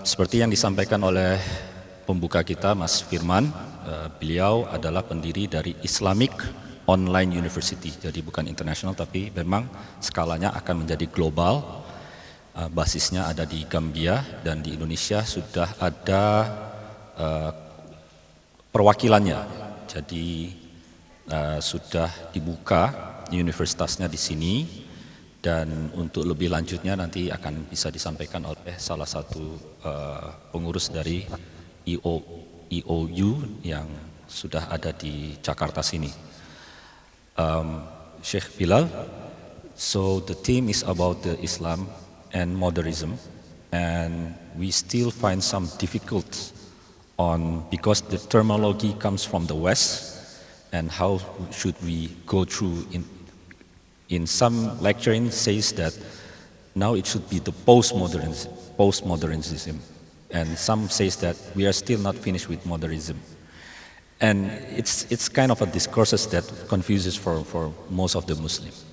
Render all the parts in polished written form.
Seperti yang disampaikan oleh pembuka kita, Mas Firman, beliau adalah pendiri dari Islamic Online University, jadi bukan internasional tapi memang skalanya akan menjadi global. Basisnya ada di Gambia dan di Indonesia sudah ada perwakilannya, jadi sudah dibuka universitasnya di sini. Dan untuk lebih lanjutnya nanti akan bisa disampaikan oleh salah satu pengurus dari IOU yang sudah ada di Jakarta sini. Sheikh Bilal, so the theme is about the Islam and modernism, and we still find some difficult on because the terminology comes from the West, and how should we go through in some lecturing says that now it should be the postmodernism, and some says that we are still not finished with modernism, and it's kind of a discourses that confuses for most of the Muslims.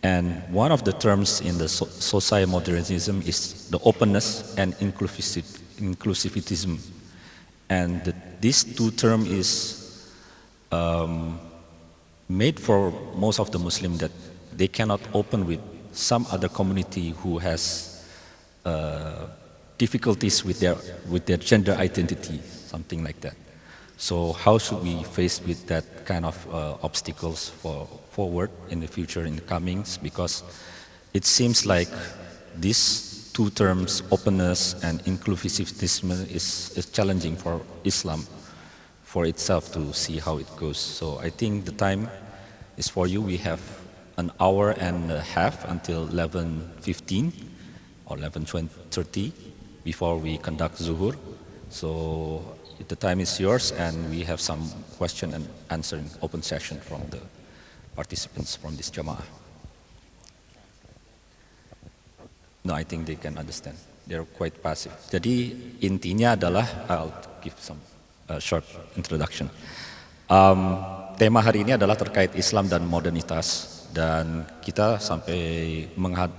And one of the terms in the socio-modernism is the openness and inclusivism, and these two terms is made for most of the Muslims that they cannot open with some other community who has difficulties with their gender identity, something like that. So how should we face with that kind of obstacles forward in the future, in the comings? Because it seems like these two terms, openness and inclusivism, is challenging for Islam, for itself to see how it goes. So I think the time is for you. We have an hour and a half until 11:15 or 11:30 before we conduct Zuhur. So the time is yours, and we have some question and answer open session from the participants from this Jamaah. No, I think they can understand. They're quite passive. Jadi intinya adalah, I'll give some short introduction. Tema hari ini adalah terkait Islam dan modernitas. Dan kita sampai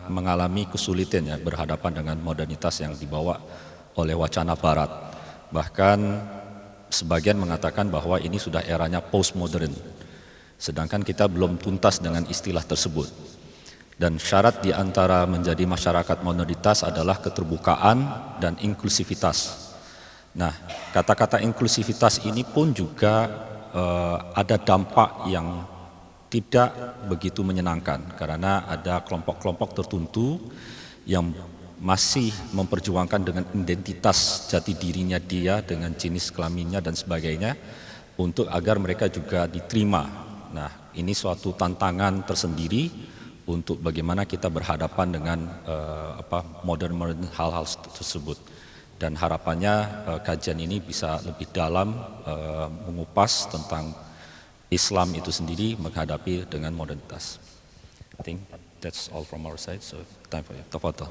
mengalami kesulitan ya berhadapan dengan modernitas yang dibawa oleh wacana Barat. Bahkan sebagian mengatakan bahwa ini sudah eranya postmodern. Sedangkan kita belum tuntas dengan istilah tersebut. Dan syarat di antara menjadi masyarakat modernitas adalah keterbukaan dan inklusivitas. Nah, kata-kata inklusivitas ini pun juga ada dampak yang tidak begitu menyenangkan, karena ada kelompok-kelompok tertentu yang masih memperjuangkan dengan identitas jati dirinya dia, dengan jenis kelaminnya dan sebagainya, untuk agar mereka juga diterima. Nah, ini suatu tantangan tersendiri untuk bagaimana kita berhadapan dengan modern hal-hal tersebut. Dan harapannya kajian ini bisa lebih dalam mengupas tentang Islam itu sendiri menghadapi dengan modernitas. I think that's all from our side. So time for you. Tafadhal.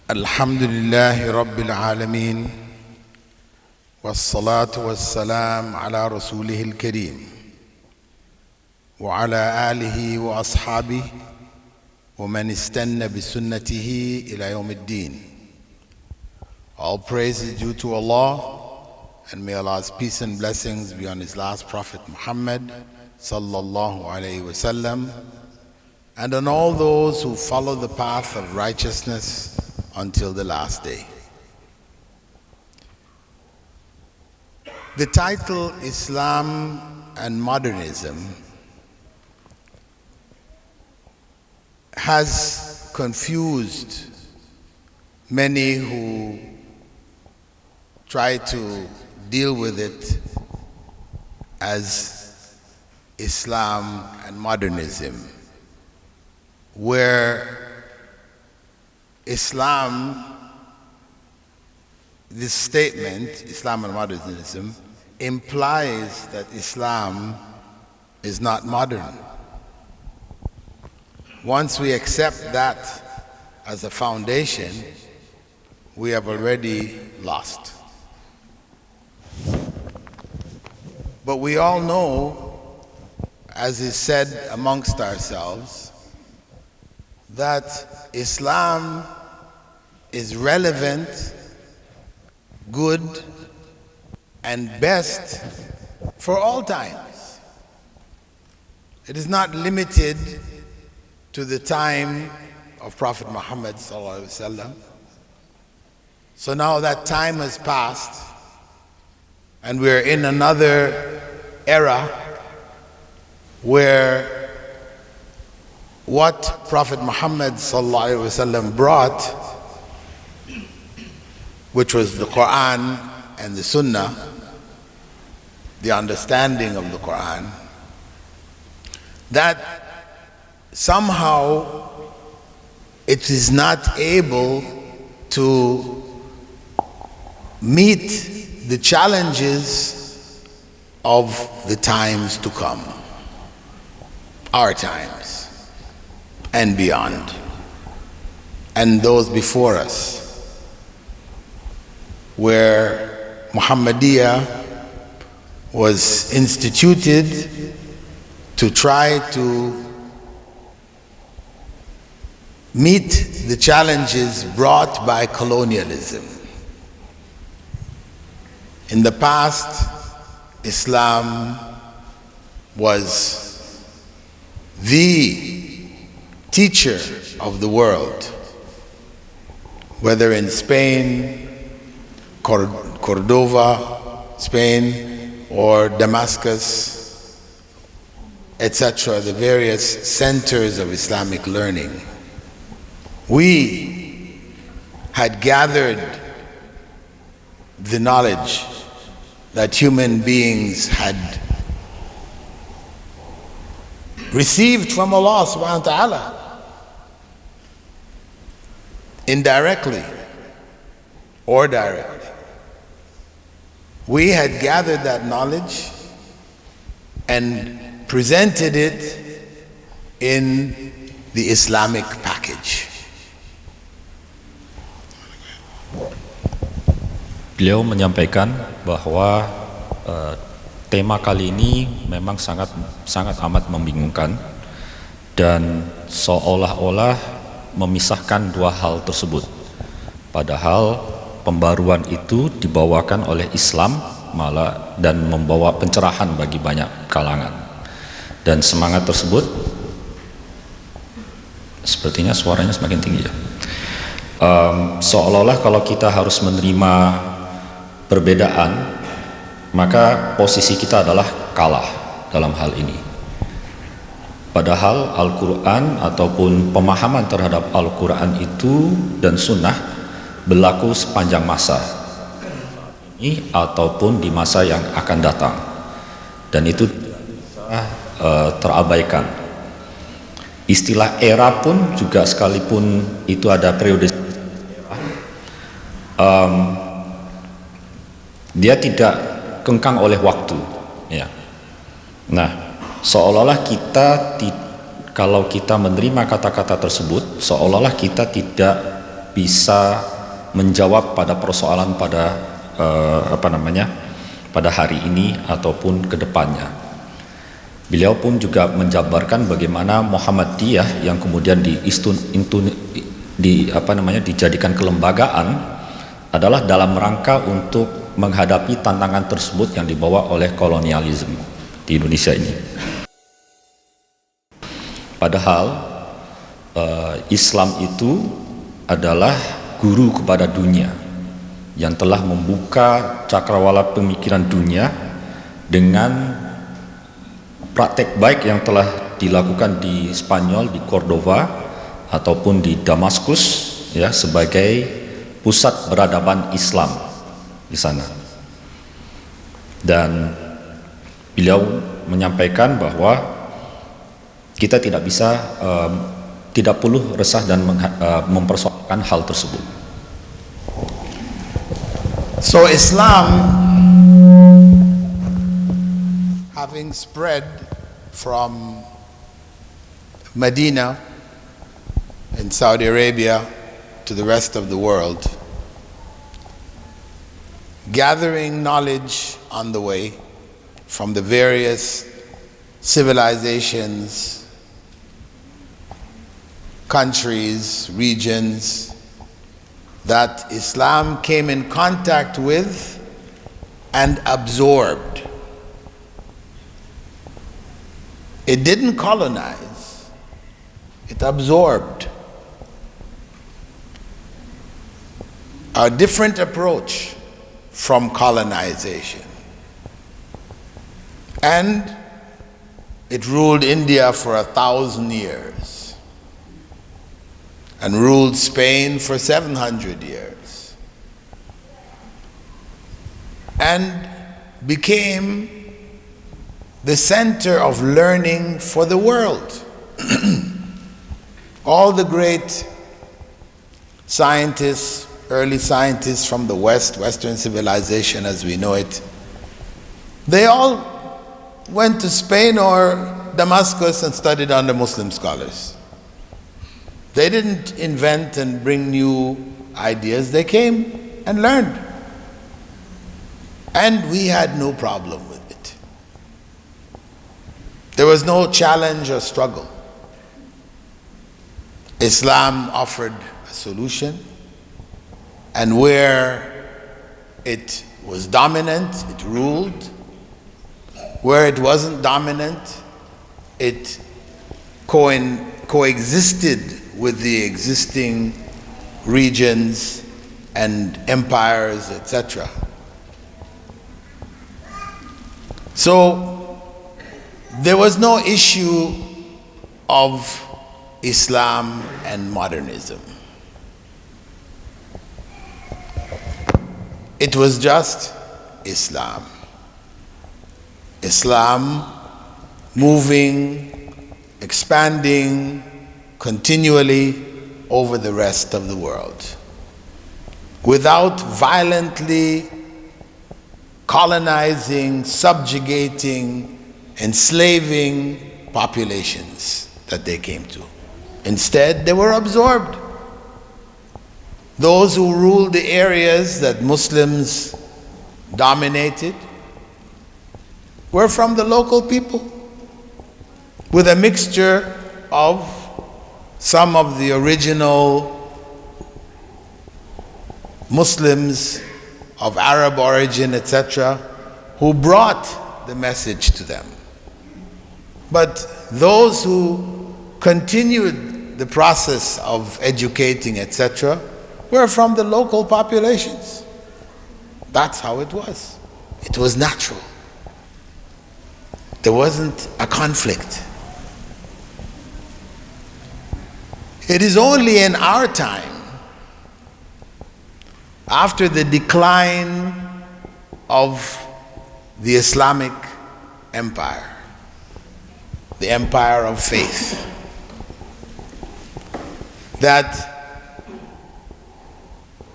Alhamdulillahi Rabbil Alamin, wassalatu wassalam ala rasulihil karim, wa ala alihi wa ashabihi wa man istanna bi sunnatihi ila yawmiddin. All praise is due to Allah, and may Allah's peace and blessings be on His last Prophet Muhammad sallallahu alayhi wa sallam, and on all those who follow the path of righteousness until the last day. The title Islam and Modernism has confused many who try to deal with it as Islam and modernism, where Islam, this statement, Islam and modernism, implies that Islam is not modern. Once we accept that as a foundation, we have already lost. But we all know, as is said amongst ourselves, that Islam is relevant, good, and best for all times. It is not limited to the time of Prophet Muhammad sallallahu alaihi wasallam. So now that time has passed, and we're in another era where what Prophet Muhammad sallallahu alaihi wasallam brought, which was the Quran and the Sunnah, the understanding of the Quran, that somehow it is not able to meet the challenges of the times to come, our times and beyond, and those before us, where Muhammadiyah was instituted to try to meet the challenges brought by colonialism. In the past, Islam was the teacher of the world, whether in Spain, Cordova, Spain, or Damascus, etc., the various centers of Islamic learning. We had gathered the knowledge that human beings had received from Allah subhanahu wa ta'ala, indirectly or directly. We had gathered that knowledge and presented it in the Islamic package. Beliau menyampaikan bahwa tema kali ini memang sangat amat membingungkan dan seolah-olah memisahkan dua hal tersebut. Padahal pembaruan itu dibawakan oleh Islam malah dan membawa pencerahan bagi banyak kalangan. Dan semangat tersebut, sepertinya suaranya semakin tinggi ya. Seolah-olah kalau kita harus menerima perbedaan, maka posisi kita adalah kalah dalam hal ini. Padahal Al-Quran ataupun pemahaman terhadap Al-Quran itu dan Sunnah berlaku sepanjang masa ini ataupun di masa yang akan datang, dan itu terabaikan. Istilah era pun juga, sekalipun itu ada periode, dia tidak kengkang oleh waktu, ya. Nah, seolah-olah kalau kita menerima kata-kata tersebut, seolah-olah kita tidak bisa menjawab pada persoalan pada pada hari ini ataupun kedepannya. Beliau pun juga menjabarkan bagaimana Muhammadiyah yang kemudian dijadikan kelembagaan adalah dalam rangka untuk menghadapi tantangan tersebut yang dibawa oleh kolonialisme di Indonesia ini. Padahal Islam itu adalah guru kepada dunia yang telah membuka cakrawala pemikiran dunia dengan praktek baik yang telah dilakukan di Spanyol, di Cordova ataupun di Damaskus, ya, sebagai pusat peradaban Islam di sana. Dan beliau menyampaikan bahwa kita tidak bisa, tidak perlu resah dan mempersoalkan hal tersebut. So Islam, having spread from Medina in Saudi Arabia to the rest of the world, gathering knowledge on the way from the various civilizations, countries, regions that Islam came in contact with and absorbed. It didn't colonize, it absorbed. A different approach from colonization. And it ruled India for 1,000 years and ruled Spain for 700 years and became the center of learning for the world. All the great scientists, early scientists from the West, Western civilization as we know it, they all went to Spain or Damascus and studied under Muslim scholars. They didn't invent and bring new ideas, they came and learned. And we had no problem with it. There was no challenge or struggle. Islam offered a solution, and where it was dominant, it ruled. Where it wasn't dominant, it coexisted with the existing regions and empires, etc. So there was no issue of Islam and modernism. It was just Islam. Islam moving, expanding continually over the rest of the world without violently colonizing, subjugating, enslaving populations that they came to. Instead, they were absorbed. Those who ruled the areas that Muslims dominated were from the local people, with a mixture of some of the original Muslims of Arab origin, etc., who brought the message to them. But those who continued the process of educating, etc., were from the local populations. That's how it was. It was natural. There wasn't a conflict. It is only in our time, after the decline of the Islamic empire, the empire of faith, that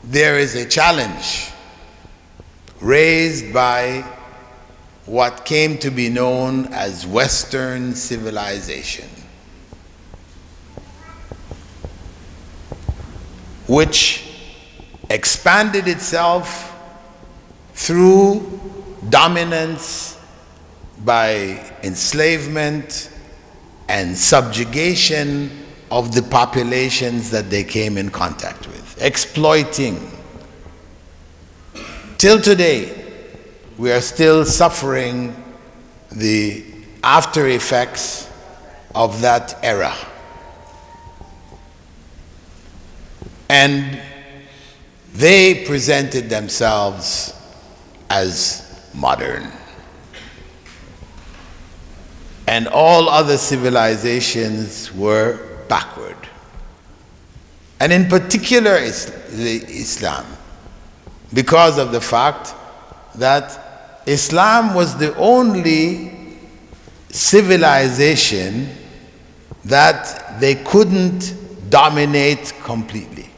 there is a challenge raised by what came to be known as Western civilization, which expanded itself through dominance by enslavement and subjugation of the populations that they came in contact with, exploiting. Till today, we are still suffering the after effects of that era. And they presented themselves as modern. And all other civilizations were backward. And in particular, Islam, because of the fact that Islam was the only civilization that they couldn't dominate completely.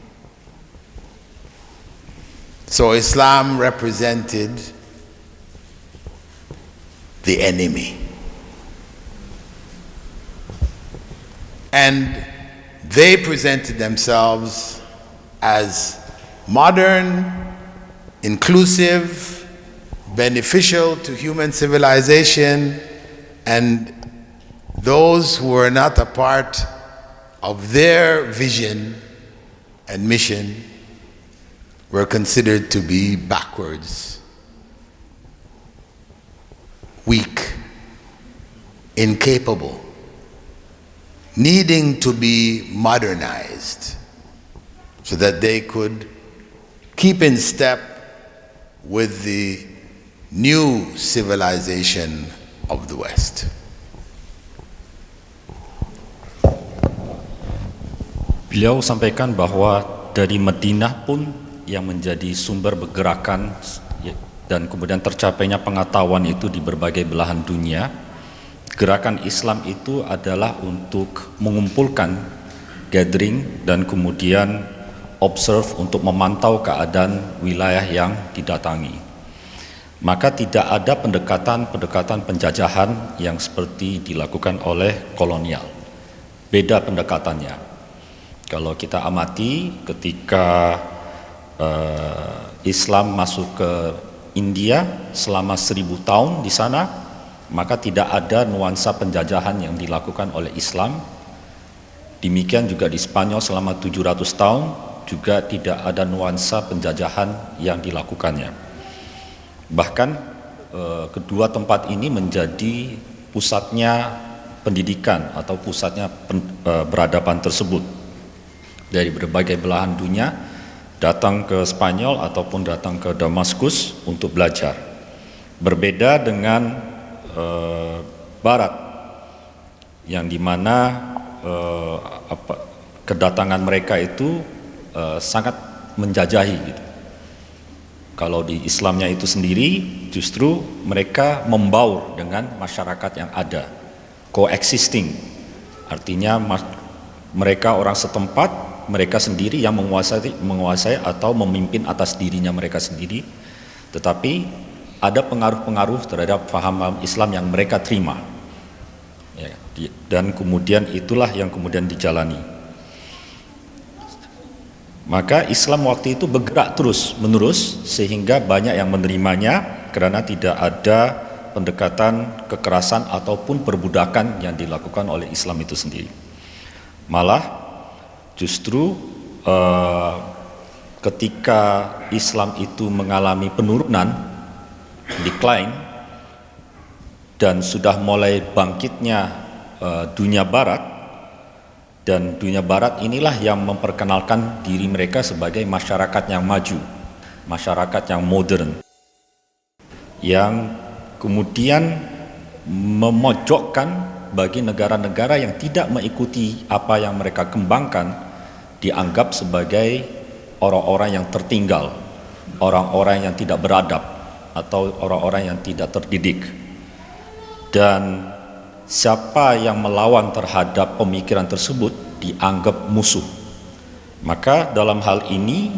So Islam represented the enemy. And they presented themselves as modern inclusive, beneficial to human civilization, and those who were not a part of their vision and mission were considered to be backwards, weak, incapable, needing to be modernized so that they could keep in step with the new civilization of the West. Beliau sampaikan bahwa dari Madinah pun yang menjadi sumber bergerakan dan kemudian tercapainya pengetahuan itu di berbagai belahan dunia, gerakan Islam itu adalah untuk mengumpulkan, gathering, dan kemudian observe untuk memantau keadaan wilayah yang didatangi. Maka tidak ada pendekatan penjajahan yang seperti dilakukan oleh kolonial. Beda pendekatannya. Kalau kita amati ketika Islam masuk ke India selama 1000 tahun di sana, maka tidak ada nuansa penjajahan yang dilakukan oleh Islam. Demikian juga di Spanyol selama 700 tahun juga tidak ada nuansa penjajahan yang dilakukannya. Bahkan kedua tempat ini menjadi pusatnya pendidikan atau pusatnya peradaban tersebut. Dari berbagai belahan dunia datang ke Spanyol ataupun datang ke Damaskus untuk belajar. Berbeda dengan Barat yang dimana kedatangan mereka itu sangat menjajahi gitu. Kalau di Islamnya itu sendiri justru mereka membaur dengan masyarakat yang ada, coexisting, artinya mereka orang setempat, mereka sendiri yang menguasai atau memimpin atas dirinya mereka sendiri, tetapi ada pengaruh-pengaruh terhadap paham Islam yang mereka terima, ya, dan kemudian itulah yang kemudian dijalani. Maka Islam waktu itu bergerak terus menerus sehingga banyak yang menerimanya karena tidak ada pendekatan kekerasan ataupun perbudakan yang dilakukan oleh Islam itu sendiri. Malah justru ketika Islam itu mengalami penurunan, decline, dan sudah mulai bangkitnya dunia Barat, dan dunia Barat inilah yang memperkenalkan diri mereka sebagai masyarakat yang maju, masyarakat yang modern, yang kemudian memojokkan bagi negara-negara yang tidak mengikuti apa yang mereka kembangkan dianggap sebagai orang-orang yang tertinggal, orang-orang yang tidak beradab atau orang-orang yang tidak terdidik. Dan siapa yang melawan terhadap pemikiran tersebut dianggap musuh. Maka dalam hal ini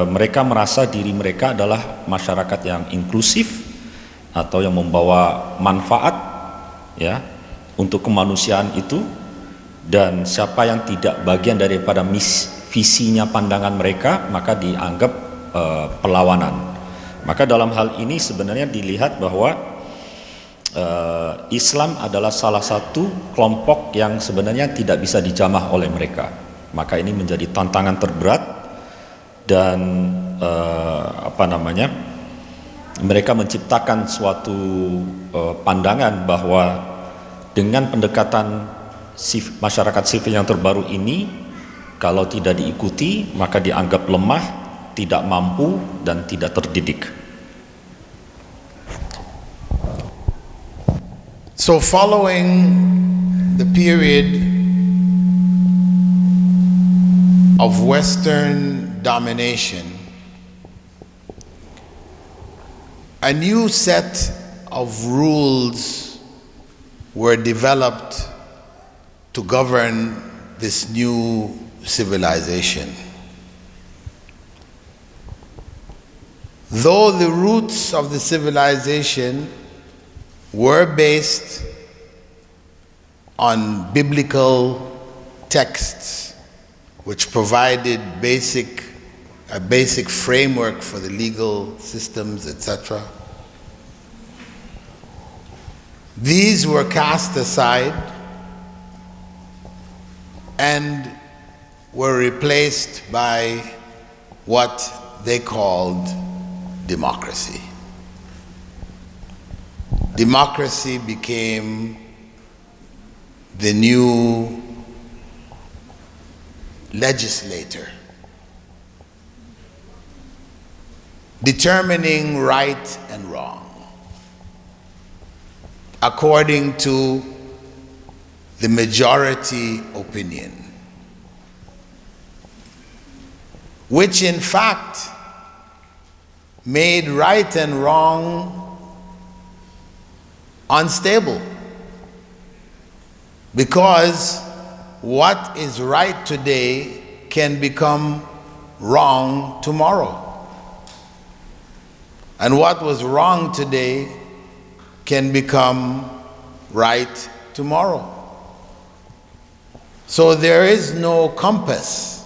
mereka merasa diri mereka adalah masyarakat yang inklusif atau yang membawa manfaat, ya, untuk kemanusiaan itu, dan siapa yang tidak bagian daripada visinya pandangan mereka maka dianggap perlawanan. Maka dalam hal ini sebenarnya dilihat bahwa Islam adalah salah satu kelompok yang sebenarnya tidak bisa dijamah oleh mereka. Maka ini menjadi tantangan terberat dan mereka menciptakan suatu pandangan bahwa dengan pendekatan masyarakat sipil yang terbaru ini, kalau tidak diikuti maka dianggap lemah, tidak mampu, dan tidak terdidik. So following the period of Western domination, a new set of rules were developed to govern this new civilization. Though the roots of the civilization were based on biblical texts which provided basic a basic framework for the legal systems, etc. These were cast aside and were replaced by what they called democracy. Democracy became the new legislator, determining right and wrong according to the majority opinion, which in fact made right and wrong unstable, because what is right today can become wrong tomorrow, and what was wrong today can become right tomorrow. So there is no compass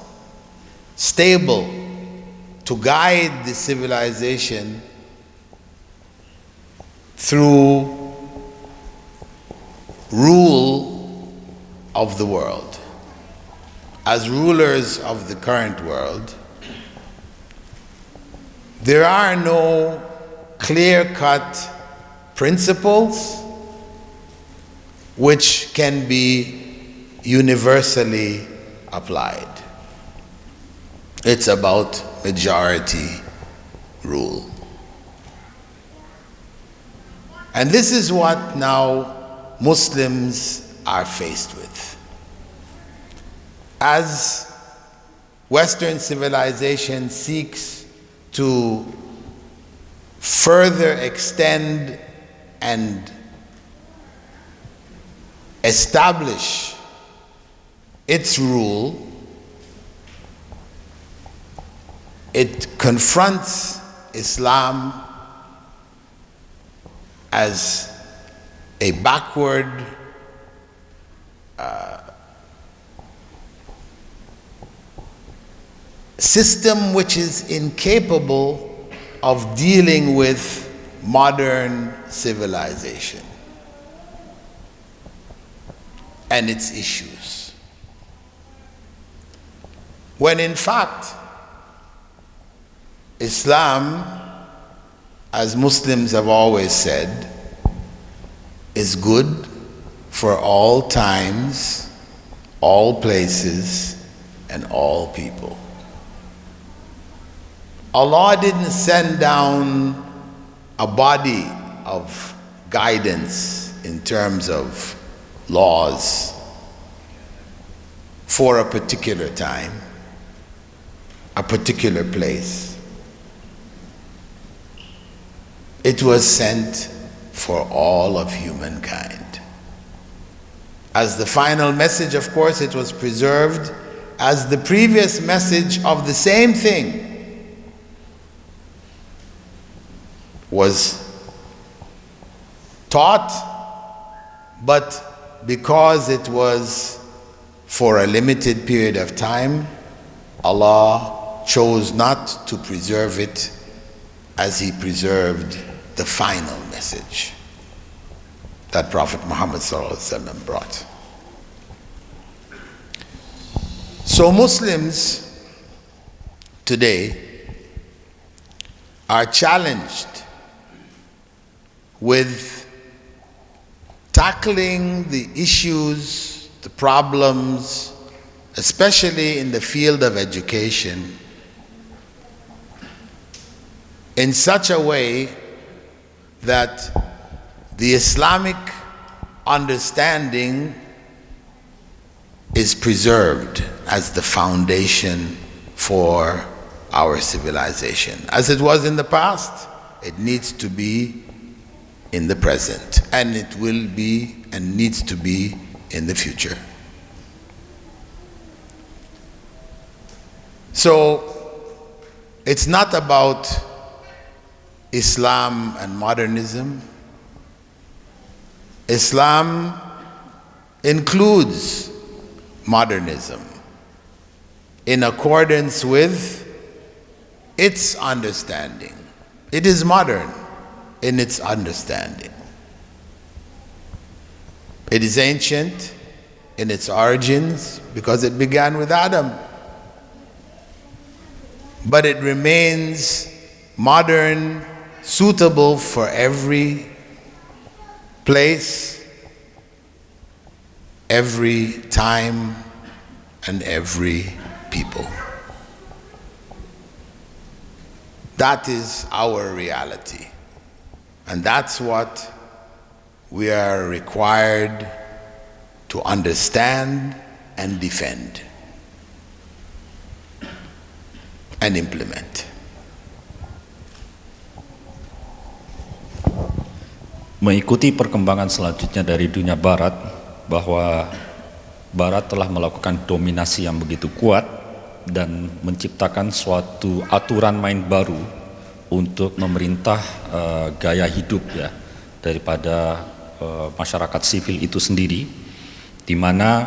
stable to guide the civilization through rule of the world. As rulers of the current world, there are no clear-cut principles which can be universally applied. It's about majority rule. And this is what now Muslims are faced with. As Western civilization seeks to further extend and establish its rule, it confronts Islam as a backward system which is incapable of dealing with modern civilization and its issues, when in fact Islam, as Muslims have always said, is good for all times, all places, and all people. Allah didn't send down a body of guidance in terms of laws for a particular time, a particular place. It was sent for all of humankind. As the final message, of course, it was preserved as the previous message of the same thing was taught, but because it was for a limited period of time, Allah chose not to preserve it as He preserved the final message that Prophet Muhammad ﷺ brought. So Muslims today are challenged with tackling the issues, the problems, especially in the field of education, in such a way that the Islamic understanding is preserved as the foundation for our civilization. As it was in the past, it needs to be in the present, and it will be and needs to be in the future. So it's not about Islam and modernism. Islam includes modernism in accordance with its understanding. It is modern in its understanding. It is ancient in its origins because it began with Adam. But it remains modern, suitable for every place, every time, and every people. That is our reality. And that's what we are required to understand and defend and implement. Mengikuti perkembangan selanjutnya dari dunia barat, bahwa barat telah melakukan dominasi yang begitu kuat dan menciptakan suatu aturan main baru untuk memerintah gaya hidup ya daripada masyarakat sivil itu sendiri, di mana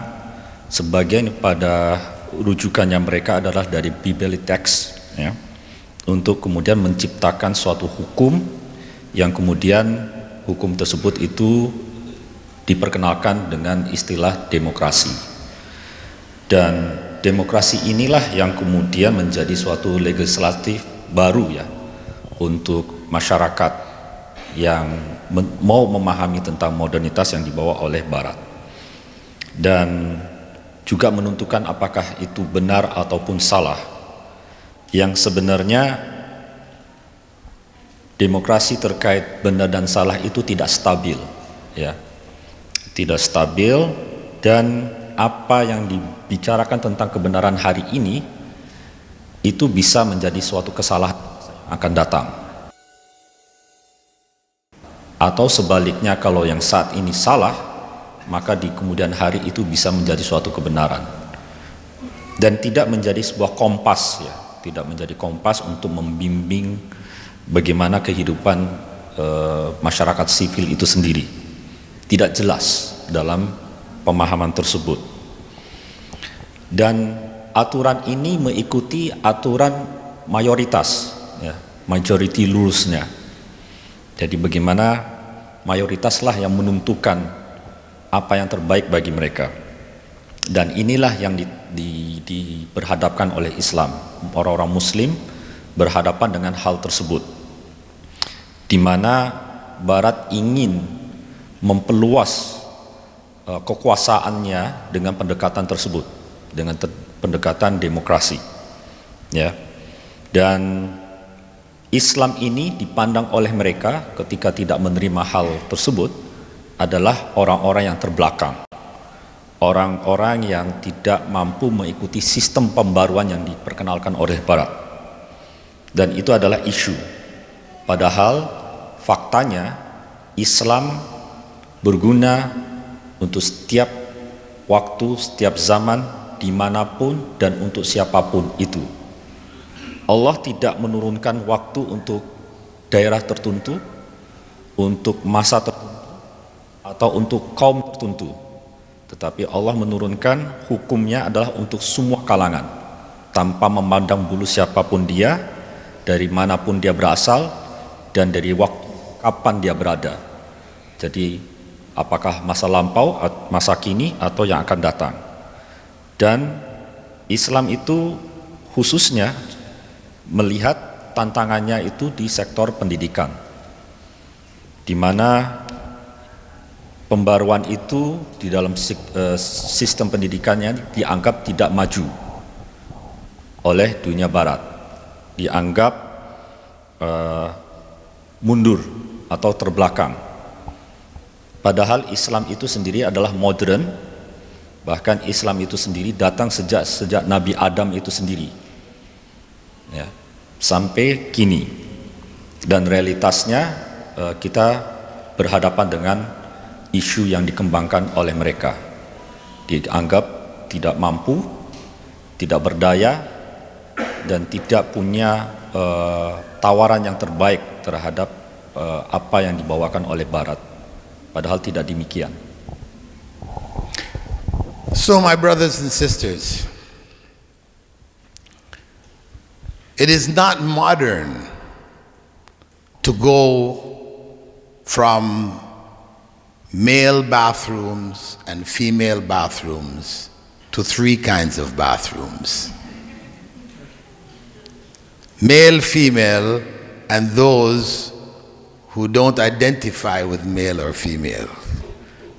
sebagian pada rujukannya mereka adalah dari biblical text ya, untuk kemudian menciptakan suatu hukum yang kemudian hukum tersebut itu diperkenalkan dengan istilah demokrasi. Dan demokrasi inilah yang kemudian menjadi suatu legislatif baru ya untuk masyarakat yang mau memahami tentang modernitas yang dibawa oleh barat. Dan juga menentukan apakah itu benar ataupun salah. Yang sebenarnya demokrasi terkait benar dan salah itu tidak stabil ya. Tidak stabil, dan apa yang dibicarakan tentang kebenaran hari ini itu bisa menjadi suatu kesalahan akan datang. Atau sebaliknya, kalau yang saat ini salah, maka di kemudian hari itu bisa menjadi suatu kebenaran. Dan tidak menjadi sebuah kompas ya, tidak menjadi kompas untuk membimbing bagaimana kehidupan masyarakat sipil itu sendiri. Tidak jelas dalam pemahaman tersebut. Dan aturan ini mengikuti aturan mayoritas ya, majority rules-nya. Jadi bagaimana mayoritaslah yang menentukan apa yang terbaik bagi mereka. Dan inilah yang diperhadapkan oleh Islam. Orang-orang Muslim berhadapan dengan hal tersebut, di mana Barat ingin memperluas kekuasaannya dengan pendekatan tersebut, dengan pendekatan demokrasi, ya. Dan Islam ini dipandang oleh mereka ketika tidak menerima hal tersebut adalah orang-orang yang terbelakang, orang-orang yang tidak mampu mengikuti sistem pembaruan yang diperkenalkan oleh Barat. Dan itu adalah isu. Padahal faktanya Islam berguna untuk setiap waktu, setiap zaman, dimanapun dan untuk siapapun itu. Allah tidak menurunkan waktu untuk daerah tertentu, untuk masa tertentu, atau untuk kaum tertentu. Tetapi Allah menurunkan hukumnya adalah untuk semua kalangan, tanpa memandang bulu siapapun dia, dari manapun dia berasal, dan dari waktu kapan dia berada. Jadi apakah masa lampau, masa kini, atau yang akan datang. Dan Islam itu khususnya melihat tantangannya itu di sektor pendidikan, di mana pembaruan itu di dalam sistem pendidikannya dianggap tidak maju oleh dunia Barat, dianggap mundur atau terbelakang. Padahal Islam itu sendiri adalah modern, bahkan Islam itu sendiri datang sejak Nabi Adam itu sendiri, ya, sampai kini. Dan realitasnya kita berhadapan dengan isu yang dikembangkan oleh mereka, dianggap tidak mampu, tidak berdaya, dan tidak punya tawaran yang terbaik terhadap apa yang dibawakan oleh Barat. Padahal tidak demikian. So my brothers and sisters, It is not modern to go from male bathrooms and female bathrooms to 3 kinds of bathrooms. Male, female, and those who don't identify with male or female.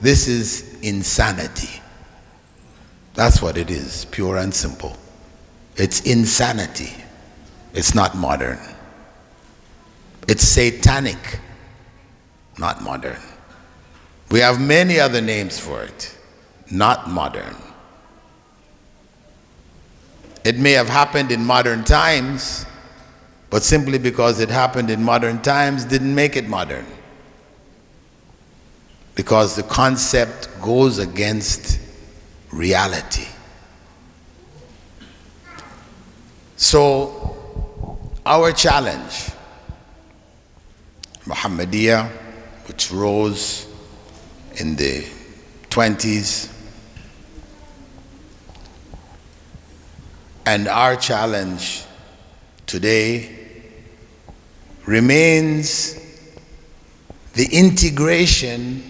This is insanity. That's what it is, pure and simple. It's insanity. It's not modern. It's satanic, not modern. We have many other names for it, not modern. It may have happened in modern times, but simply because it happened in modern times didn't make it modern. Because the concept goes against reality. So, our challenge, Muhammadiyah, which rose in the 20s, and our challenge today remains the integration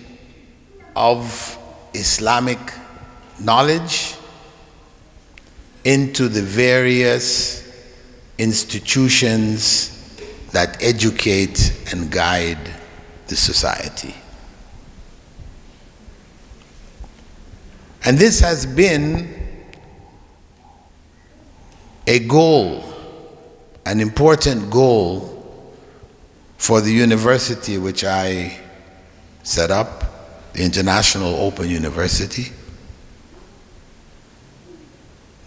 of Islamic knowledge into the various institutions that educate and guide the society. And this has been a goal, an important goal for the university which I set up, the International Open University,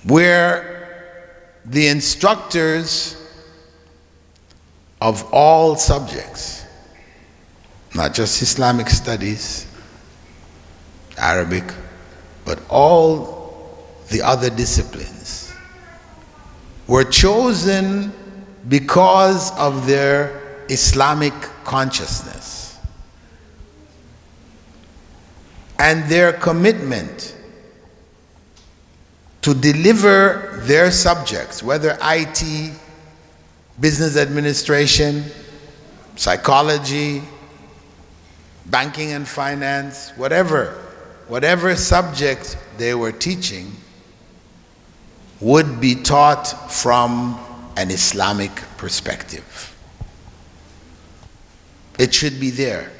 where the instructors of all subjects, not just Islamic studies, Arabic, but all the other disciplines, were chosen because of their Islamic consciousness and their commitment to deliver their subjects, whether IT, business administration, psychology, banking and finance, whatever subject they were teaching would be taught from an Islamic perspective. It should be there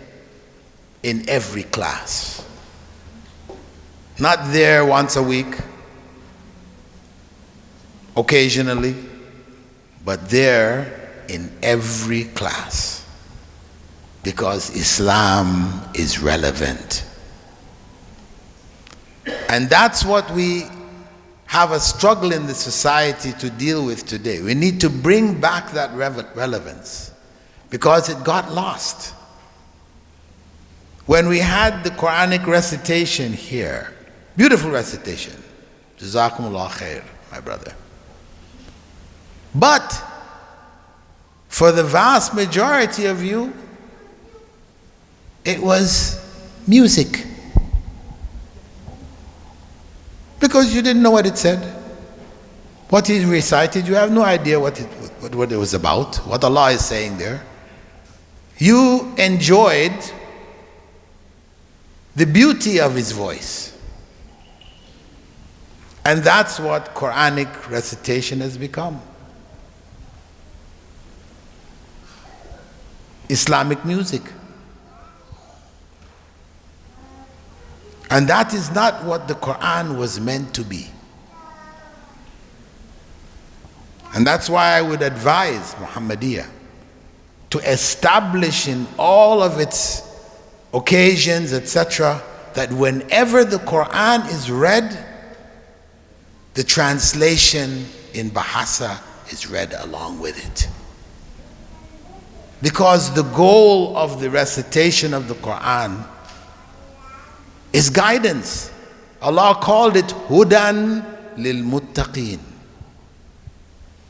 in every class. Not there once a week, occasionally, but there in every class, because Islam is relevant. And that's what we have a struggle in the society to deal with today. We need to bring back that relevance, because it got lost. When we had the Quranic recitation here, beautiful recitation, Jazakumullah khair, my brother. But for the vast majority of you, it was music. Because you didn't know what it said. What he recited, you have no idea what it was about, what Allah is saying there. You enjoyed the beauty of his voice. And that's what Quranic recitation has become. Islamic music. And that is not what the Quran was meant to be. And that's why I would advise Muhammadiyah to establish in all of its occasions, etc., that whenever the Quran is read, the translation in Bahasa is read along with it. Because the goal of the recitation of the Quran is guidance. Allah called it Hudan lil Muttaqeen.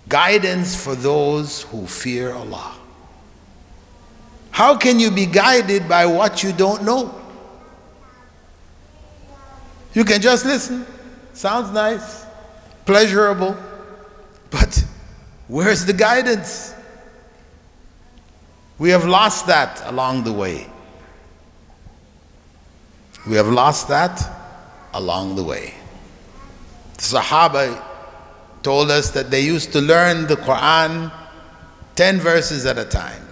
Guidance for those who fear Allah. How can you be guided by what you don't know? You can just listen. Sounds nice, pleasurable, but Where's the guidance? We have lost that along the way. We have lost that along the way. The Sahaba told us that they used to learn the Quran 10 verses at a time.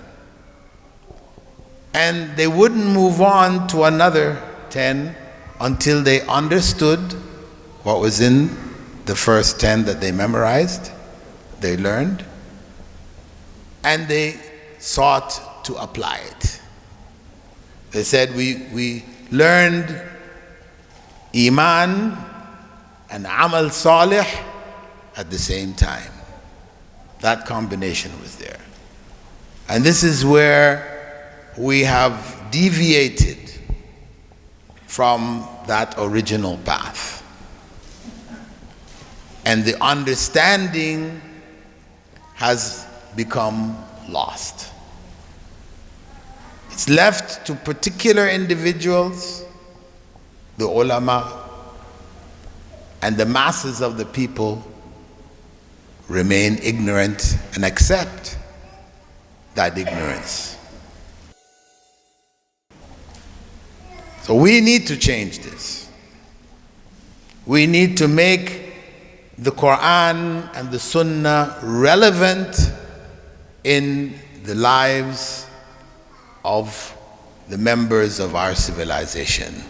And they wouldn't move on to another 10 until they understood what was in the first 10 that they memorized, they learned, and they sought to apply it. They said, we learned Iman and Amal Salih at the same time. That combination was there. And this is where we have deviated from that original path. And the understanding has become lost. It's left to particular individuals, the ulama, and the masses of the people remain ignorant and accept that ignorance. So we need to change this. We need to make the Quran and the Sunnah relevant in the lives of the members of our civilization,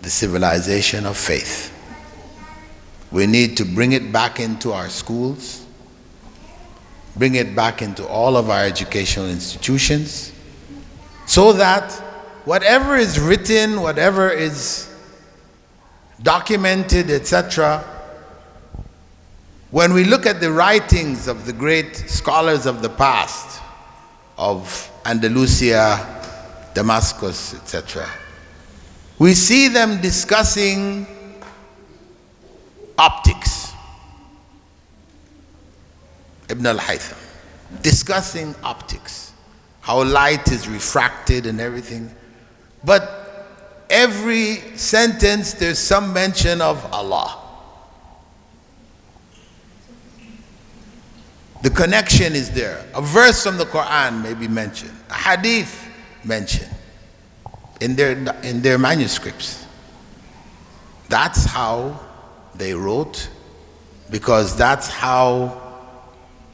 the civilization of faith. We need to bring it back into our schools, bring it back into all of our educational institutions, so that whatever is written, whatever is documented, etc., when we look at the writings of the great scholars of the past, of Andalusia, Damascus, etc., we see them discussing optics. Ibn al-Haytham, discussing optics, how light is refracted and everything. But every sentence there's some mention of Allah. The connection is there. A verse from the Quran may be mentioned, a hadith mentioned in their manuscripts. That's how they wrote, because that's how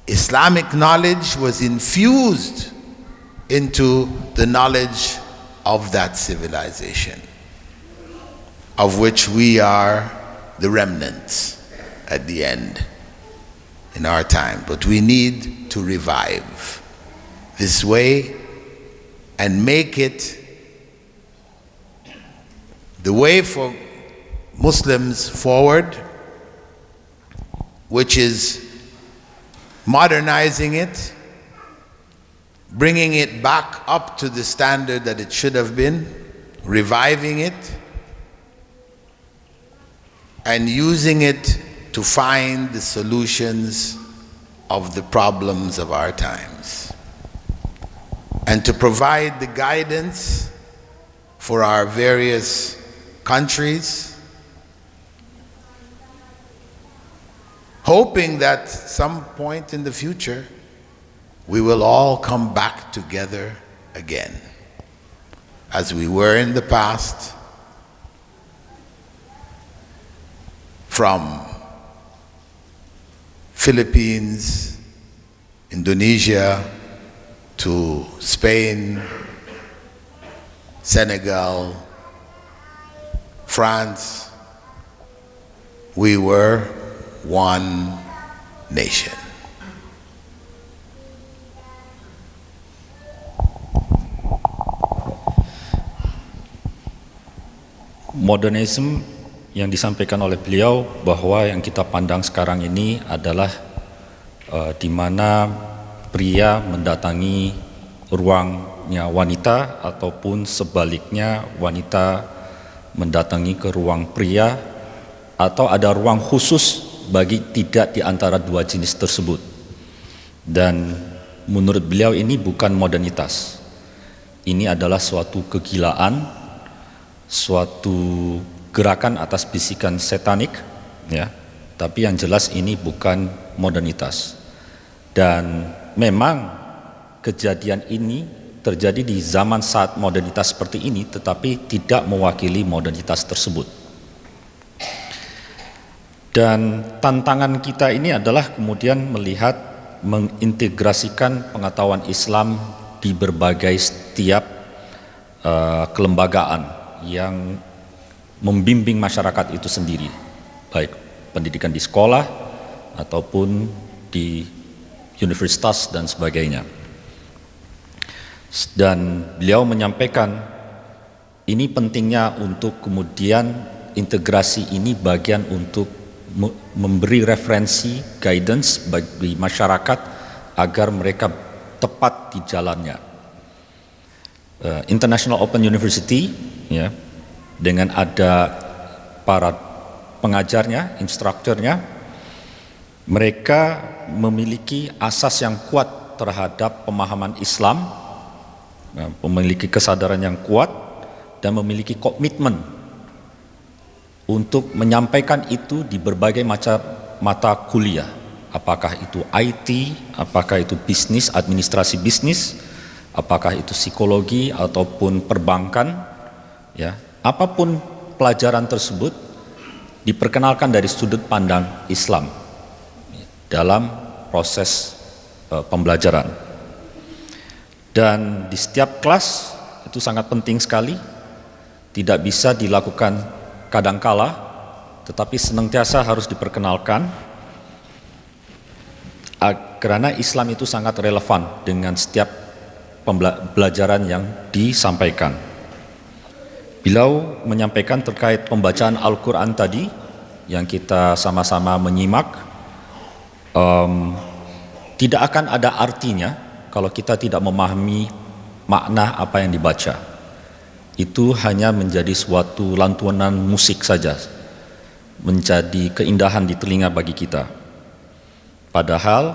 Islamic knowledge was infused into the knowledge of that civilization, of which we are the remnants at the end in our time. But we need to revive this way and make it the way for Muslims forward, which is modernizing it, bringing it back up to the standard that it should have been, reviving it, and using it to find the solutions of the problems of our times, and to provide the guidance for our various countries, hoping that some point in the future we will all come back together again, as we were in the past, from Philippines, Indonesia, to Spain, Senegal, France. We were one nation. Modernism yang disampaikan oleh beliau bahwa yang kita pandang sekarang ini adalah di mana pria mendatangi ruangnya wanita, ataupun sebaliknya wanita mendatangi ke ruang pria, atau ada ruang khusus bagi tidak di antara dua jenis tersebut. Dan menurut beliau ini bukan modernitas. Ini adalah suatu kegilaan, suatu gerakan atas bisikan setanik, ya. Tapi yang jelas ini bukan modernitas. Dan memang kejadian ini terjadi di zaman saat modernitas seperti ini, tetapi tidak mewakili modernitas tersebut. Dan tantangan kita ini adalah kemudian melihat mengintegrasikan pengetahuan Islam di berbagai setiap kelembagaan yang membimbing masyarakat itu sendiri, baik pendidikan di sekolah ataupun di universitas dan sebagainya. Dan beliau menyampaikan ini pentingnya untuk kemudian integrasi ini bagian untuk memberi referensi, guidance bagi masyarakat agar mereka tepat di jalannya. International Open University, ya, dengan ada para pengajarnya, instrukturnya, mereka memiliki asas yang kuat terhadap pemahaman Islam, memiliki kesadaran yang kuat, dan memiliki komitmen untuk menyampaikan itu di berbagai macam mata kuliah, apakah itu IT, apakah itu bisnis, administrasi bisnis, apakah itu psikologi ataupun perbankan, ya, apapun pelajaran tersebut diperkenalkan dari sudut pandang Islam dalam proses pembelajaran. Dan di setiap kelas itu sangat penting sekali, tidak bisa dilakukan kadangkala, tetapi senantiasa harus diperkenalkan, karena Islam itu sangat relevan dengan setiap pembelajaran yang disampaikan. Beliau menyampaikan terkait pembacaan Al-Quran tadi yang kita sama-sama menyimak, tidak akan ada artinya kalau kita tidak memahami makna apa yang dibaca. Itu hanya menjadi suatu lantunan musik saja, menjadi keindahan di telinga bagi kita. Padahal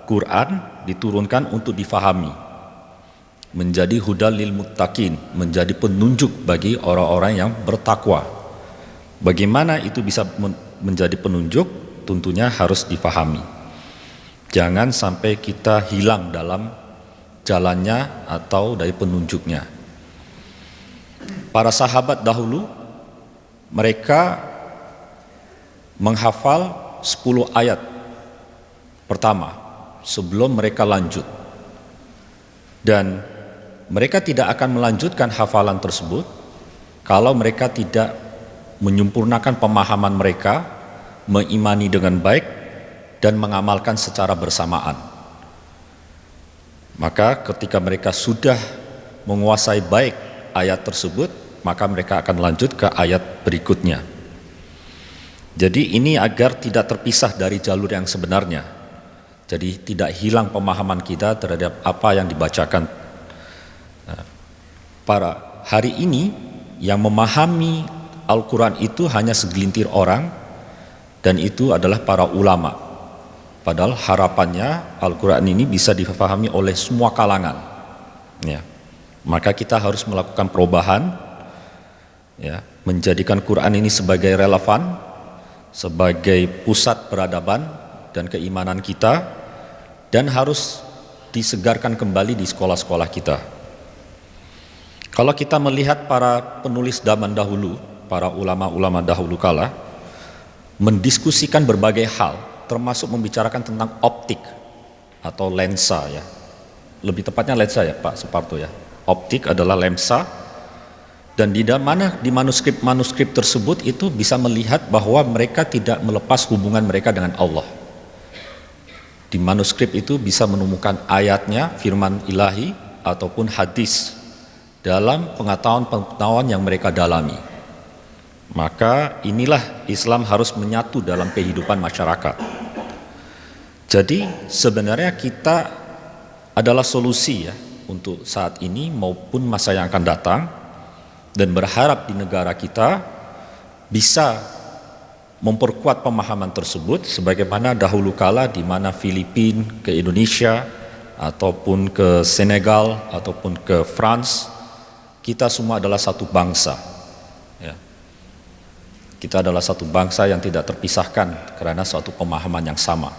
Quran diturunkan untuk difahami, menjadi hudal lil muttaqin, menjadi penunjuk bagi orang-orang yang bertakwa. Bagaimana itu bisa menjadi penunjuk? Tentunya harus difahami. Jangan sampai kita hilang dalam jalannya atau dari penunjuknya. Para sahabat dahulu, mereka menghafal 10 ayat pertama sebelum mereka lanjut. Dan mereka tidak akan melanjutkan hafalan tersebut kalau mereka tidak menyempurnakan pemahaman mereka, mengimani dengan baik, dan mengamalkan secara bersamaan. Maka ketika mereka sudah menguasai baik ayat tersebut, maka mereka akan lanjut ke ayat berikutnya. Jadi ini agar tidak terpisah dari jalur yang sebenarnya. Jadi tidak hilang pemahaman kita terhadap apa yang dibacakan. Para hari ini yang memahami Al-Quran itu hanya segelintir orang, dan itu adalah para ulama. Padahal harapannya Al-Quran ini bisa difahami oleh semua kalangan. Ya. Maka kita harus melakukan perubahan, ya, menjadikan Quran ini sebagai relevan, sebagai pusat peradaban dan keimanan kita, dan harus disegarkan kembali di sekolah-sekolah kita. Kalau kita melihat para penulis zaman dahulu, para ulama-ulama dahulu kala, mendiskusikan berbagai hal, termasuk membicarakan tentang optik atau lensa, ya. Lebih tepatnya lensa, ya Pak Suparto, ya. Optik adalah lensa, dan di mana di manuskrip tersebut itu bisa melihat bahwa mereka tidak melepas hubungan mereka dengan Allah. Di manuskrip itu bisa menemukan ayatnya, firman ilahi ataupun hadis dalam pengetahuan yang mereka dalami. Maka inilah Islam harus menyatu dalam kehidupan masyarakat. Jadi sebenarnya kita adalah solusi, ya, untuk saat ini maupun masa yang akan datang, dan berharap di negara kita bisa memperkuat pemahaman tersebut sebagaimana dahulu kala di mana Filipina ke Indonesia ataupun ke Senegal ataupun ke France, kita semua adalah satu bangsa, ya. Kita adalah satu bangsa yang tidak terpisahkan karena suatu pemahaman yang sama.